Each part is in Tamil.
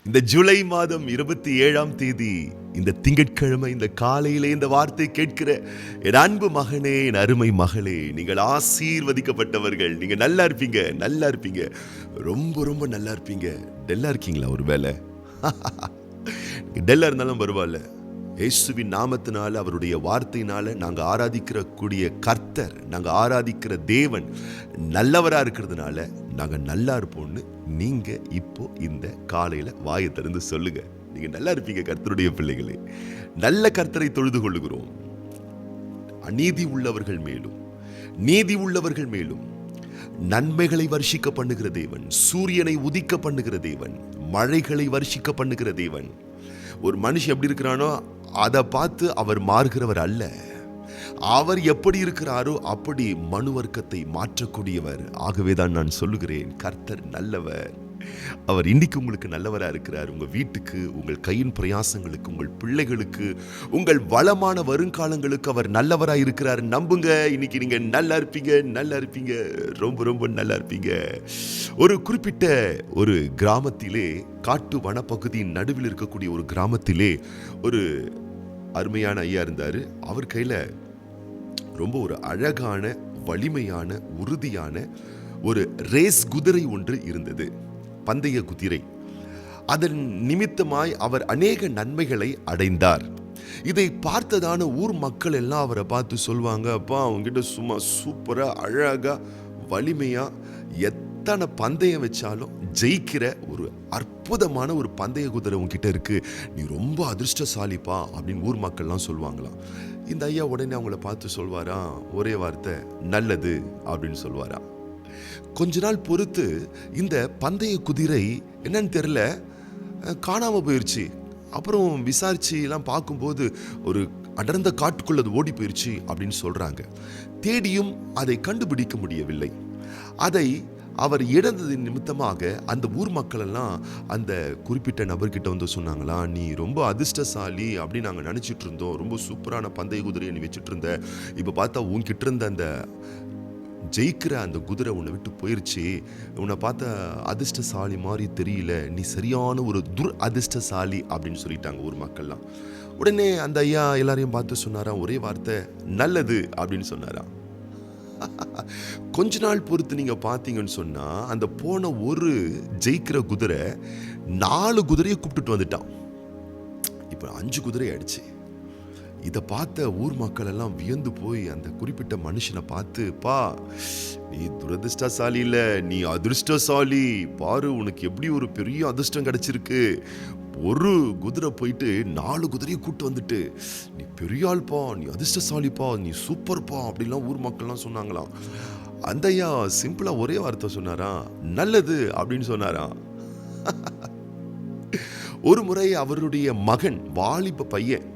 இந்த ஜூலை மாதம் 27ஆம் தேதி இந்த திங்கட்கிழமை இந்த காலையிலே இந்த வார்த்தை கேட்கிற என் அன்பு மகனே, என் அருமை மகளே, நீங்கள் ஆசீர்வதிக்கப்பட்டவர்கள். நீங்க நல்லா இருப்பீங்க, நல்லா இருப்பீங்க, ரொம்ப ரொம்ப நல்லா இருப்பீங்க. டெல்லா இருக்கீங்களா? ஒரு வேலை டெல்லா இருந்தாலும் பரவாயில்ல. இயேசுவின் நாமத்தினால, அவருடைய வார்த்தையினால நாங்க ஆராதிக்கிற கூடிய கர்த்தர், நாங்க ஆராதிக்கிற தேவன் நல்லவரா இருக்கிறதுனால நாங்க நல்லா இருப்போம்னு நீங்க இப்போ இந்த காலையில வாயை திறந்து சொல்லுங்க. நீங்க நல்லா இருப்பீங்க கர்த்தருடைய பிள்ளைகளே. நல்ல கர்த்தரை தொழுது கொள்ளுகிறோம். அநீதி உள்ளவர்கள் மேலும் நீதி உள்ளவர்கள் மேலும் நன்மைகளை வர்ஷிக்க பண்ணுகிற தேவன், சூரியனை உதிக்க பண்ணுகிற தேவன், மழைகளை வர்ஷிக்க பண்ணுகிற தேவன். ஒரு மனுஷன் எப்படி இருக்கிறானோ அதை பார்த்து அவர் மாறுகிறவர் அல்ல. அவர் எப்படி இருக்கிறாரோ அப்படி மனு வர்க்கத்தை மாற்றக்கூடியவர். ஆகவேதான் நான் சொல்லுகிறேன், கர்த்தர் நல்லவர். அவர் இன்னைக்கு உங்களுக்கு நல்லவரா இருக்கிறார். உங்க வீட்டுக்கு, உங்கள் கையின் பிரயாசங்களுக்கு, உங்கள் பிள்ளைகளுக்கு, உங்கள் வளமான வருங்காலங்களுக்கு அவர் நல்லவரா இருக்கிறார். நம்புங்க, இன்னைக்கு நீங்க நல்லா இருப்பீங்க, நல்லா இருப்பீங்க, ரொம்ப ரொம்ப நல்லா இருப்பீங்க. ஒரு குறிப்பிட்ட ஒரு கிராமத்திலே, காட்டு வனப்பகுதியின் நடுவில் இருக்கக்கூடிய ஒரு கிராமத்திலே ஒரு அருமையான ஐயா இருந்தாரு. அவர் கையில ரொம்ப ஒரு அழகான, வலிமையான, உறுதியான ஒரு ரேஸ் குதிரை ஒன்று இருந்தது, பந்தய குதிரை. அதன் நிமித்தமாய் அவர் அநேக நன்மைகளை அடைந்தார். இதை பார்த்ததான ஊர் மக்கள் எல்லாம் அவரை பார்த்து சொல்வாங்க, அப்பா அவங்ககிட்ட சும்மா சூப்பரா, அழகா, வலிமையா, எத்தனை பந்தயம் வச்சாலும் ஜெயிக்கிற ஒரு அற்புதமான ஒரு பந்தய குதிரை உங்ககிட்ட இருக்கு, நீ ரொம்ப அதிர்ஷ்டசாலிப்பா அப்படின்னு ஊர் மக்கள்லாம் சொல்லுவாங்களாம். இந்த ஐயா உடனே அவங்கள பார்த்து சொல்வாராம், ஒரே வார்த்தை, நல்லது அப்படின்னு சொல்வாராம். கொஞ்ச நாள் பொறுத்து இந்த பந்தய குதிரை என்னன்னு தெரியல, காணாம போயிருச்சு. அப்புறம் விசாரிச்சு எல்லாம் பார்க்கும்போது ஒரு அடர்ந்த காட்டுக்குள்ள அது ஓடி போயிருச்சு அப்படின்னு சொல்றாங்க. தேடியும் அதை கண்டுபிடிக்க முடியவில்லை. அதை அவர் இழந்தது நிமித்தமாக அந்த ஊர் மக்கள் எல்லாம் அந்த குறிப்பிட்ட நபர்கிட்ட வந்து சொன்னாங்களா, நீ ரொம்ப அதிர்ஷ்டசாலி அப்படின்னு நாங்கள் நினச்சிட்டு இருந்தோம், ரொம்ப சூப்பரான பந்தய குதிரையை நீ வச்சுட்டு இருந்த, இப்போ பார்த்தா உன்கிட்ட இருந்த அந்த ஜெயிக்கிற அந்த குதிரை உன்னை விட்டு போயிருச்சு, உன்னை பார்த்த அதிர்ஷ்டசாலி மாதிரி தெரியல, நீ சரியான ஒரு அதிர்ஷ்டசாலி அப்படின்னு சொல்லிட்டாங்க ஊர் மக்கள்லாம். உடனே அந்த ஐயா எல்லாரையும் பார்த்து சொன்னாராம், ஒரே வார்த்தை, நல்லது அப்படின்னு சொன்னாராம். கொஞ்ச நாள் பொறுத்து நீங்க பார்த்தீங்கன்னு சொன்னா, அந்த போன ஒரு ஜெயிக்கிற குதிரை 4 குதிரையை கூப்பிட்டுட்டு வந்துட்டான். இப்ப 5 குதிரை ஆயிடுச்சு. இதை பார்த்த ஊர் மக்கள் எல்லாம் வியந்து போய் அந்த குறிப்பிட்ட மனுஷனை பார்த்து, பா நீ துரதிர்ஷ்டசாலி இல்ல, நீ அதிர்ஷ்டசாலி, பாரு உனக்கு எப்படி ஒரு பெரிய அதிர்ஷ்டம் கிடைச்சிருக்கு, ஒரு குதிரை போயிட்டு 4 குதிரையை கூட்டு வந்துட்டு, நீ பெரிய ஆள்பா, நீ அதிர்ஷ்டசாலிப்பா, நீ சூப்பர்ப்பா அப்படிலாம் ஊர் மக்கள்லாம் சொன்னாங்களாம். அந்த ஐயா சிம்பிளா ஒரே வார்த்தை சொன்னாராம், நல்லது அப்படின்னு சொன்னாராம். ஒரு முறை அவருடைய மகன், வாலிப பையன்,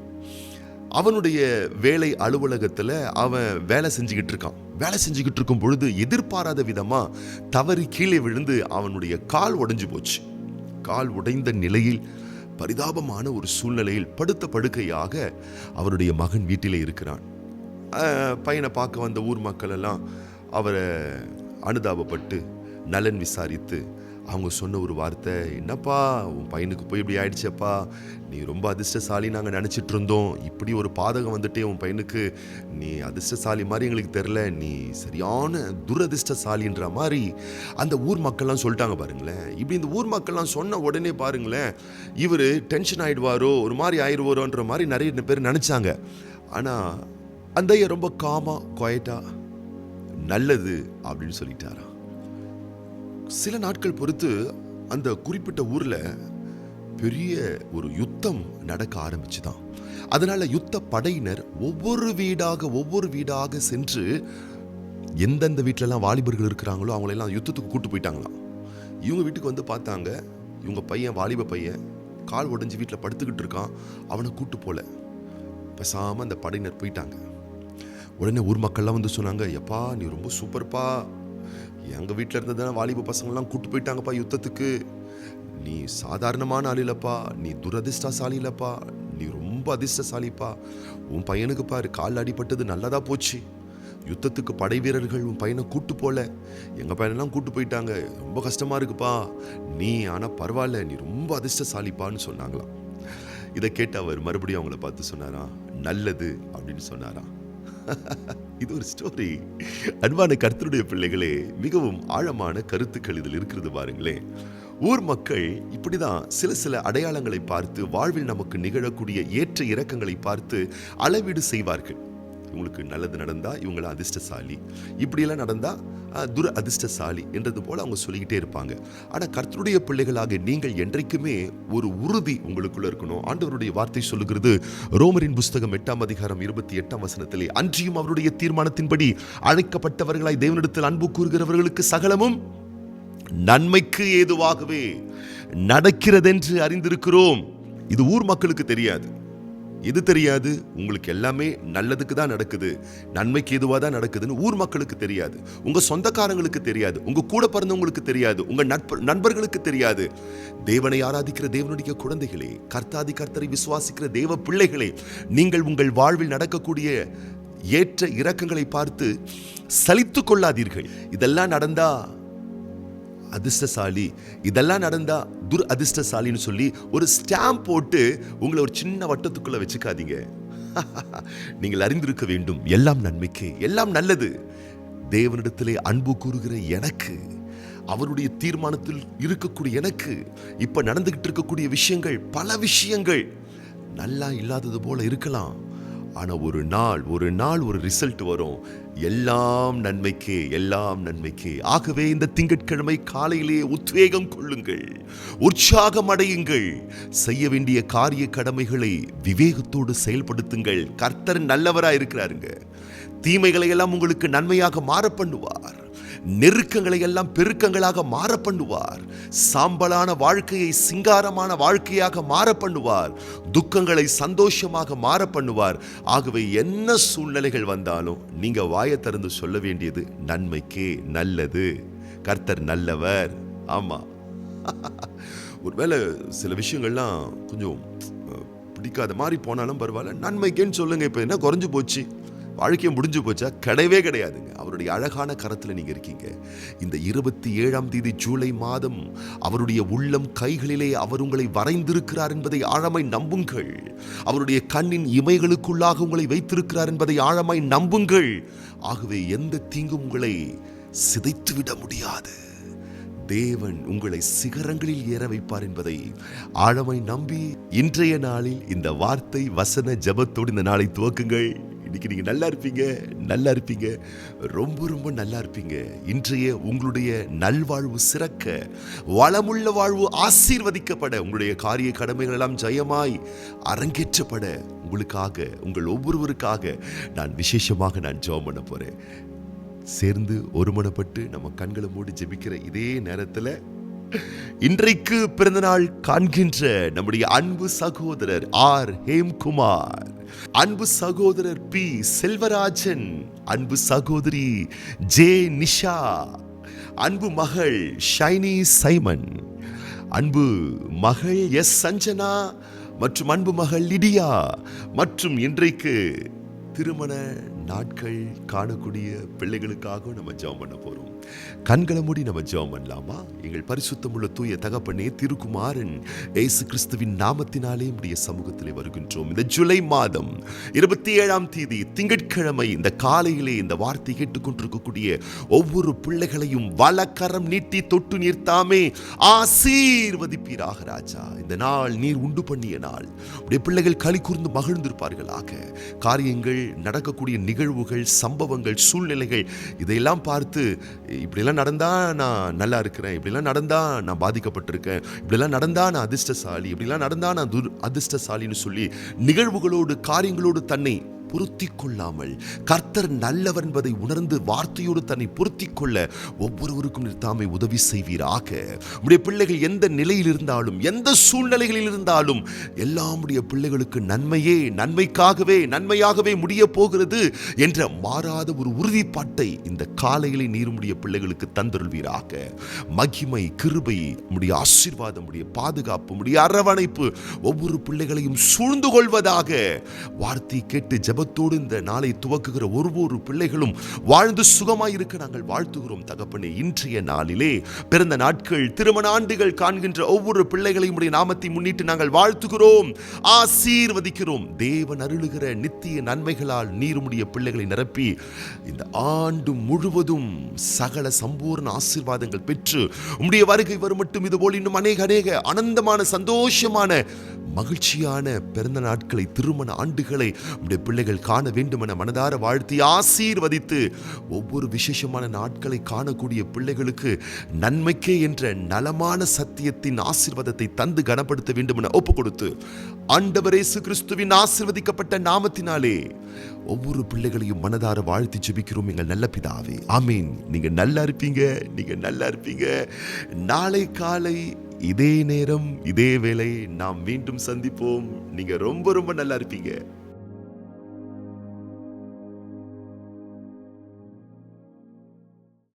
அவனுடைய வேலை அலுவலகத்தில் அவன் வேலை செஞ்சுக்கிட்டு இருக்கான். வேலை செஞ்சுக்கிட்டு இருக்கும் பொழுது எதிர்பாராத விதமா தவறி கீழே விழுந்து அவனுடைய கால் உடைஞ்சு போச்சு. கால் உடைந்த நிலையில், பரிதாபமான ஒரு சூழ்நிலையில் படுத்த படுக்கையாக அவருடைய மகன் வீட்டிலே இருக்கிறான். பையனை பார்க்க வந்த ஊர் மக்கள் எல்லாம் அவரை அனுதாபப்பட்டு நலன் விசாரித்து அவங்க சொன்ன ஒரு வார்த்தை, என்னப்பா உன் பையனுக்கு போய் இப்படி ஆயிடுச்சப்பா, நீ ரொம்ப அதிர்ஷ்டசாலி நாங்கள் நினச்சிட்டு இருந்தோம், இப்படி ஒரு பாதகம் வந்துட்டே உன் பையனுக்கு, நீ அதிர்ஷ்டசாலி மாதிரி எங்களுக்கு தெரில, நீ சரியான துரதிர்ஷ்டசாலின்ற மாதிரி அந்த ஊர் மக்கள்லாம் சொல்லிட்டாங்க பாருங்களேன். இப்படி இந்த ஊர் மக்கள்லாம் சொன்ன உடனே பாருங்களேன், இவர் டென்ஷன் ஆகிடுவாரோ, ஒரு மாதிரி ஆயிடுவாரோன்ற மாதிரி நிறைய பேர் நினச்சாங்க. ஆனால் அந்த ஐயா ரொம்ப காமா, குவைட்டா, நல்லது அப்படின்னு சொல்லிட்டாரா. சில நாட்கள் பொறுத்து அந்த குறிப்பிட்ட ஊர்ல பெரிய ஒரு யுத்தம் நடக்க ஆரம்பிச்சுதான். அதனால யுத்த படையினர் ஒவ்வொரு வீடாக சென்று எந்தெந்த வீட்டிலலாம் வாலிபர்கள் இருக்கிறாங்களோ அவங்களெல்லாம் யுத்தத்துக்கு கூட்டு போயிட்டாங்களாம். இவங்க வீட்டுக்கு வந்து பார்த்தாங்க, இவங்க பையன், வாலிப பையன், கால் உடைஞ்சு வீட்டில் படுத்துக்கிட்டு இருக்கான். அவனை கூட்டு போல, பேசாம அந்த படையினர் போயிட்டாங்க. உடனே ஊர் மக்கள்லாம் வந்து சொன்னாங்க, எப்பா நீ ரொம்ப சூப்பர்ப்பா, எங்கள் வீட்டில் இருந்ததுனா வாலிப பசங்கள்லாம் கூட்டு போயிட்டாங்கப்பா யுத்தத்துக்கு, நீ சாதாரணமான ஆள் இல்லைப்பா, நீ துரதிர்ஷ்டசாலி இல்லைப்பா, நீ ரொம்ப அதிர்ஷ்டசாலிப்பா, உன் பையனுக்கு பாரு கால் அடிபட்டது நல்லதா போச்சு, யுத்தத்துக்கு படை வீரர்கள் உன் பையனை கூட்டு போல, எங்க பையனெல்லாம் கூட்டு போயிட்டாங்க, ரொம்ப கஷ்டமா இருக்குப்பா, நீ ஆனா பரவாயில்ல, நீ ரொம்ப அதிர்ஷ்டசாலிப்பான்னு சொன்னாங்களாம். இதை கேட்டு அவர் மறுபடியும் அவங்கள பார்த்து சொன்னாராம், நல்லது அப்படின்னு சொன்னாராம். இது ஒரு ஸ்டோரி. அன்பான கர்த்தருடைய பிள்ளைகளே, மிகவும் ஆழமான கருத்துக்கள் இதில் இருக்கிறது பாருங்களேன். ஊர் மக்கள் இப்படிதான் சில அடையாளங்களை பார்த்து, வாழ்வில் நமக்கு நிகழக்கூடிய ஏற்ற இறக்கங்களை பார்த்து அளவீடு செய்வார்கள். இவங்களுக்கு நல்லது நடந்தா இவங்கள அதிர்ஷ்டசாலி, இப்படியெல்லாம் நடந்தா துர அதிர்ஷ்டசாலி என்றது போல அவங்க சொல்லிக்கிட்டே இருப்பாங்க. ஆனா கர்த்தருடைய பிள்ளைகளாக நீங்கள் என்றைக்குமே ஒரு உறுதி உங்களுக்குள்ள இருக்கணும். ஆண்டவருடைய வார்த்தை சொல்லுகிறது, ரோமரின் புஸ்தகம் 8:28 அன்றியும் அவருடைய தீர்மானத்தின்படி அழைக்கப்பட்டவர்களாய் தேவனிடத்தில் அன்பு கூறுகிறவர்களுக்கு சகலமும் நன்மைக்கு ஏதுவாகவே நடக்கிறதென்று அறிந்திருக்கிறோம். இது ஊர் மக்களுக்கு தெரியாது. இது தெரியாது, உங்களுக்கு எல்லாமே நல்லதுக்கு தான் நடக்குது, நன்மைக்கு எதுவாக தான் நடக்குதுன்னு ஊர் மக்களுக்கு தெரியாது, உங்க சொந்தக்காரங்களுக்கு தெரியாது, உங்க கூட பிறந்தவங்களுக்கு தெரியாது, உங்க நண்பர்களுக்கு தெரியாது. தேவனை ஆராதிக்கிற தேவனுடைய குழந்தைகளே, கர்த்தாதி கர்த்தரை விசுவாசிக்கிற தேவ பிள்ளைகளே, நீங்கள் உங்கள் வாழ்வில் நடக்கக்கூடிய ஏற்ற இறக்கங்களை பார்த்து சலித்துக் கொள்ளாதீர்கள். இதெல்லாம் நடந்தா அதிர்ஷ்டசாலி, இதெல்லாம் நடந்தா துர் அதிர்ஷ்டசாலின்னு சொல்லி ஒரு ஸ்டாம்ப் போட்டு உங்களை ஒரு சின்ன வட்டத்துக்குள்ள வச்சுக்காதீங்க. நீங்கள் அறிந்திருக்க வேண்டும், எல்லாம் நன்மைக்கு, எல்லாம் நல்லது. தேவனிடத்திலே அன்பு கூறுகிற எனக்கு, அவருடைய தீர்மானத்தில் இருக்கக்கூடிய எனக்கு, இப்ப நடந்துகிட்டு இருக்கக்கூடிய விஷயங்கள், பல விஷயங்கள் நல்லா இல்லாதது போல இருக்கலாம். ஆனா ஒரு நாள் ஒரு ரிசல்ட் வரும். எல்லாம் நன்மைக்கே, எல்லாம் நன்மைக்கே. ஆகவே இந்த திங்கட்கிழமை காலையிலே உத்வேகம் கொள்ளுங்கள், உற்சாகம் அடையுங்கள், செய்ய வேண்டிய காரிய கடமைகளை விவேகத்தோடு செயல்படுத்துங்கள். கர்த்தர் நல்லவராய் இருக்கிறாருங்க. தீமைகளை எல்லாம் உங்களுக்கு நன்மையாக மாற பண்ணுவார். நெருக்கங்களை எல்லாம் பெருக்கங்களாக மாற பண்ணுவார். சாம்பலான வாழ்க்கையை சிங்காரமான வாழ்க்கையாக மாற பண்ணுவார். துக்கங்களை சந்தோஷமாக மாற பண்ணுவார். ஆகவே என்ன சூழ்நிலைகள் வந்தாலும் நீங்க வாயை திறந்து சொல்ல வேண்டியது நன்மைக்கே, நல்லது, கர்த்தர் நல்லவர். ஆமா, ஒருவேளை சில விஷயங்கள்லாம் கொஞ்சம் பிடிக்காத மாதிரி போனாலும் பரவாயில்ல, நன்மைக்கேன்னு சொல்லுங்க. இப்ப என்ன குறைஞ்சு போச்சு, வாழ்க்கையை முடிஞ்சு போச்சா? கிடையவே கிடையாதுங்க. அவருடைய அழகான கரத்தில் நீங்க இருக்கீங்க. இந்த 27ஆம் தேதி ஜூலை மாதம் அவருடைய உள்ளம் கைகளிலே அவர் உங்களை வரைந்திருக்கிறார் என்பதை ஆழமாய் நம்புங்கள். அவருடைய கண்ணின் இமைகளுக்குள்ளாக உங்களை வைத்திருக்கிறார் என்பதை ஆழமாய் நம்புங்கள். ஆகவே எந்த தீங்கும் உங்களை சிதைத்துவிட முடியாது. தேவன் உங்களை சிகரங்களில் ஏற வைப்பார் என்பதை ஆழமாய் நம்பி இன்றைய நாளில் இந்த வார்த்தை வசன ஜெபத்தோடு இந்த நாளை துவக்குங்கள். இன்னைக்கு நீங்க நல்லா இருப்பீங்க, ரொம்ப நல்லா இருப்பீங்க. இன்றைய உங்களுடைய நல்வாழ்வு சிறக்க, வளமுள்ள வாழ்வு ஆசீர்வதிக்கப்பட, உங்களுடைய காரிய கடமைகள் எல்லாம் ஜெயமாய் அரங்கேற்றப்பட, உங்களுக்காக, உங்கள் ஒவ்வொருவருக்காக நான் விசேஷமாக ஜெபம் பண்ண போறேன். சேர்ந்து ஒருமனப்பட்டு நம்ம கண்களை மூடி ஜெபிக்கிற இதே நேரத்தில் இன்றைக்கு பிறந்தநாள் காண்கின்ற நம்முடைய அன்பு சகோதரர் ஆர் ஹேம்குமார், அன்பு சகோதரர் பி செல்வராஜன், அன்பு சகோதரி ஜே நிஷா, அன்பு மகள் ஷைனி சைமன், அன்பு மகள் எஸ் சஞ்சனா மற்றும் அன்பு மகள் லிடியா, மற்றும் இன்றைக்கு திருமண நாட்கள் காணக்கூடிய பிள்ளைகளுக்காக நம்ம ஜெபம் பண்ண போறோம். கண்களை மூடி நம்ம ஜெபம் பண்ணலாமா? எங்கள் பரிசுத்தமுள்ள தூய தகப்பனே, திருக்குமாரன் இயேசு கிறிஸ்துவின் நாமத்தினாலே உம்முடைய சமூகத்திலே வருகின்றோம். இந்த ஜூலை மாதம் 27ஆம் தேதி திங்கட்கிழமை இந்த காலையிலே இந்த வார்த்தை கேட்டுக்கொண்டிருக்கக்கூடிய ஒவ்வொரு பிள்ளைகளையும் வலக்கரம் நீட்டி தொட்டு நீர் தாமே ஆசீர்வதிப்பீராக ராஜா. இந்த நாள் நீர் உண்டு பண்ணிய நாள். உடைய பிள்ளைகள் களி கூர்ந்து மகிழ்ந்திருப்பார்களாக. காரியங்கள் நடக்கக்கூடிய நிகழ்வுகள், சம்பவங்கள், சூழ்நிலைகள் இதையெல்லாம் பார்த்து, இப்படிலாம் நடந்தா நான் நல்லா இருக்கிறேன், இப்படிலாம் நடந்தா நான் பாதிக்கப்பட்டிருக்கேன், இப்படிலாம் நடந்தா நான் அதிர்ஷ்டசாலி, இப்படிலாம் நடந்தா நான் அதிர்ஷ்டசாலின்னு சொல்லி நிகழ்வுகளோடு காரியங்களோடு தன்னை பொருத்தி கொள்ளாமல், கர்த்தர் நல்லவர் என்பதை உணர்ந்து வார்த்தையோடு தன்னை பொருத்தி கொள்ள ஒவ்வொருவருக்கும் தாமே உதவி செய்வீராக. உடைய பிள்ளைகள் எந்த நிலையில் இருந்தாலும், எந்த சூழ்நிலைகளில் இருந்தாலும், எல்லாம் உடைய பிள்ளைகளுக்கு நன்மையே, நன்மையாகவே முடிய போகிறது என்ற மாறாத ஒரு உறுதிப்பாட்டை இந்த காலையிலே நீருடைய பிள்ளைகளுக்கு தந்தருள்வீராக. மகிமை, கிருபை, உடைய ஆசீர்வாதம், உடைய பாதுகாப்பு, உடைய அரவணைப்பு ஒவ்வொரு பிள்ளைகளையும் சூழ்ந்து கொள்வதாக. வார்த்தை கேட்டு ஜெப சுகத்தோடு இந்த நாளை துவக்குகிற ஒவ்வொரு பிள்ளைகளும் வாழ்ந்து சுகமாய் இருக்க நாங்கள் வாழ்த்துகிறோம் தகப்பனே. இன்றைய நாளிலே பிறந்த நாட்கள், திருமண ஆண்டுகள் காண்கின்ற ஒவ்வொரு பிள்ளைகளையும் உடைய நாமத்தை முன்னிட்டு நாங்கள் வாழ்த்துகிறோம், ஆசீர்வதிக்கிறோம். தேவன் அருளுகிற நித்திய நன்மைகளால் நீர் உம்முடைய பிள்ளைகளை நிரப்பி இந்த ஆண்டு முழுவதும் சகல சம்பூர்ண ஆசீர்வாதங்கள் பெற்று உம்முடைய வருகை வரும் மட்டும் இதுபோல் இன்னும் அநேக ஆனந்தமான சந்தோஷமான மகிழ்ச்சியான பிறந்த நாட்களை, திருமண ஆண்டுகளை உம்முடைய பிள்ளைகள் காண வேண்டும் என மனதார வாழ்த்தி ஆசீர்வதித்து ஒவ்வொரு விசேஷமான நாட்களை காணக்கூடிய பிள்ளைகளுக்கு நன்மைக்கே என்ற நலமான சத்தியத்தின் ஆசீர்வாதத்தை தந்து கனப்படுத்த வேண்டும் என ஒப்பு கொடுத்து ஆண்டவர் இயேசு கிறிஸ்துவின் ஆசீர்வதிக்கப்பட்ட நாமத்தினாலே ஒவ்வொரு பிள்ளைகளையும் மனதார வாழ்த்தி ஜெபிக்கிறோம் எங்கள் நல்ல பிதாவே, ஆமீன். நீங்க நல்லா இருப்பீங்க, நீங்க நல்லா இருப்பீங்க. நாளை காலை இதே நேரம் இதே வேளை நாம் மீண்டும் சந்திப்போம். நீங்க ரொம்ப ரொம்ப நல்லா இருப்பீங்க.